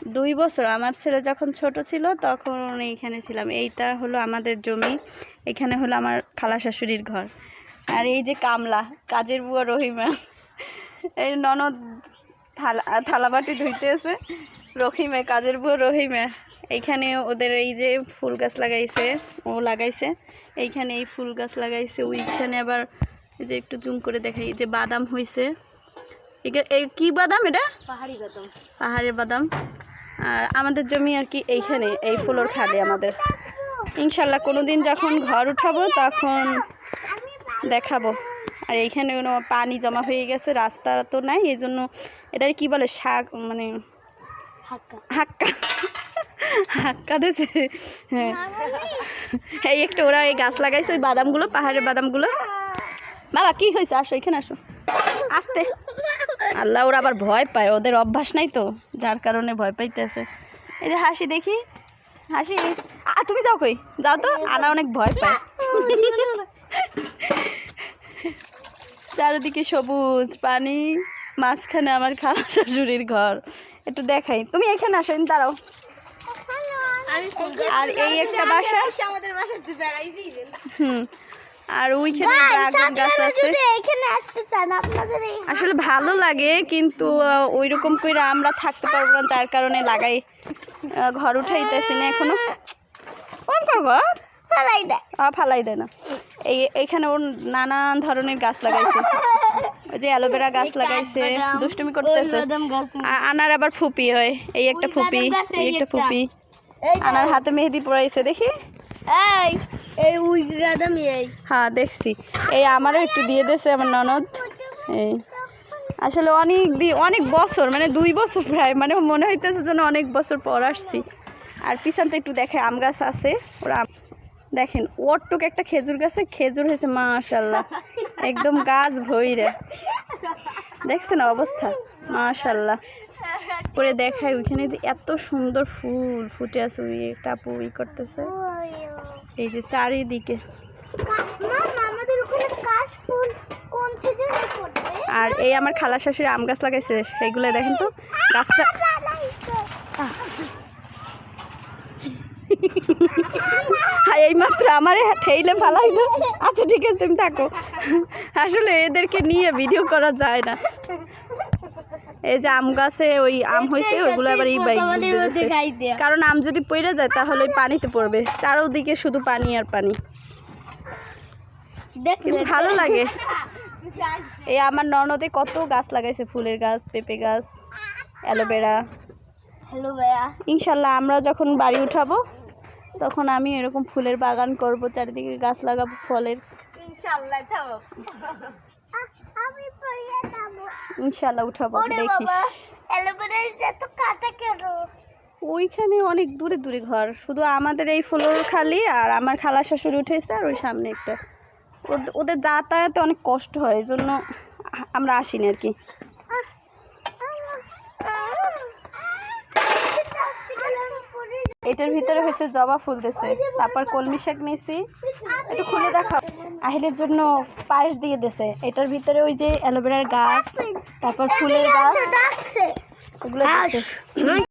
2 বছর আমার ছেলে যখন ছোট ছিল তখন এইখানে ছিলাম। এইটা হলো আমাদের জমি, এখানে হলো আমার খালা শাশুড়ির ঘর। আর এই যে কামলা, কাজের বুয়া রহিমা, এই ননদ থালাবাটি ধুইতেছে, রহিমা কাজের বুয়া রহিমা। এইখানে ওদের এই যে ফুল গাছ লাগাইছে, ও লাগাইছে এইখানে এই ফুল গাছ লাগাইছে। ওইখানে আবার এই যে একটু জুম করে দেখাই, যে বাদাম হয়েছে। এই কি বাদাম? এটা পাহাড়ি বাদাম, পাহাড়ি বাদাম। আর আমাদের জমি আর কি এইখানে, এই ফুলের খালে আমাদের। ইনশাল্লাহ কোনোদিন যখন ঘর উঠাবো তখন দেখাবো। আর এইখানে পানি জমা হয়ে গেছে, রাস্তা তো নাই, এই জন্য এটার কি বলে, শাক মানে হাক্কা হাক্কা দিয়েছে। হ্যাঁ, এই একটা ওরা এই গাছ লাগাইছে, ওই বাদামগুলো, পাহাড়ের বাদামগুলো। বাবা কি হয়েছে? আসো এখানে আসো, আস্তে। আল্লাহ, ওরা আবার ভয় পায়, ওদের অভ্যাস নাই তো, যার কারণে ভয় পাইতেছে। এই যে হাসি, দেখি হাসি। তুমি যাও কই? যাও তো, আনা অনেক ভয় পায়। চারিদিকে সবুজ পানি, মাঝখানে আমার খালা শাশুড়ির ঘর। একটু দেখাই, তুমি এখানে আসো, দাঁড়াও। আর এই একটা বাসা, আর ওইখানে ড্রাগন গাছ আছে। আসলে ভালো লাগে, কিন্তু ওইরকম করে আমরা থাকতে পারবো না, যার কারণে লাগাই। ঘর উঠাইতেছি না এখনো। ঘর ফালাই দেয় না। এইখানে ওর নানান ধরনের গাছ লাগাইছে, ওই যে অ্যালোভেরা গাছ লাগাইছে, দুষ্টুমি করতেছে। আনার আবার ফুপি হয়, এই একটা ফুপি, এই একটা ফুপি। আনার হাতে মেহেদি পরাইছে, দেখি। হ্যাঁ দেখছি, এই আমারও একটু দিয়ে দিয়েছে আমার ননদ। এই আসলে অনেক বছর, মানে 2 বছর প্রায়, মানে মনে হইতেছে যেন অনেক বছর পর আসছি। আর পিছনটা একটু দেখে, আম গাছ আছে। ওরা দেখেন, ওরটুক একটা খেজুর গাছে খেজুর হয়েছে, মাশাল্লাহ, একদম গাছ ভইরে। দেখছেন অবস্থা, মাশাল্লাহ করে দেখায়। ওইখানে যে এত সুন্দর ফুল ফুটে আছে, ওই একটা আপু ই করতেছে, এই যে চারিদিকে। আর এই আমার খালা শাশুড়ি আম গাছ লাগাইছে, সেইগুলো দেখেন তো, গাছটা। এই মাত্র আমার ঠেইলে ফালাই তো। আচ্ছা ঠিক আছে, তুমি থাকো। আসলে এদেরকে নিয়ে ভিডিও করা যায় না। এই যে আম গাছে ওই আম হয়েছে, ওইগুলো আবার এই বাইক, কারণ আম যদি পড়ে যায় তাহলে ওই পানিতে পড়বে। চারোদিকে শুধু পানি আর পানি, ভালো লাগে। এই আমার ননদে কত গাছ লাগাইছে, ফুলের গাছ, পেঁপে গাছ, অ্যালোভেরা। ইনশাল্লাহ আমরা যখন বাড়ি উঠাবো তখন আমি এরকম ফুলের বাগান করব, চারিদিকে গাছ লাগাবো ফলের। ইনশাল্লাহ উঠাবো, দেখিস। ওইখানে অনেক দূরে দূরে ঘর, শুধু আমাদের এই ফ্লোর খালি, আর আমার খালা শাশুড়ি উঠেছে, আর ওই সামনে একটা। ওদের যাতায়াতে অনেক কষ্ট হয়, এই জন্য আমরা আসিনি আর কি। এটার ভিতরে হয়েছে জবা ফুল দিয়েছে, তারপর কলমি শাক নিয়েছি, একটু খুলে দেখাও। আহিলের জন্য পায়েস দিয়ে দিয়েছে। এটার ভিতরে ওই যে অ্যালোভেরার গাছ, তারপর ফুলের গাছ, ওগুলো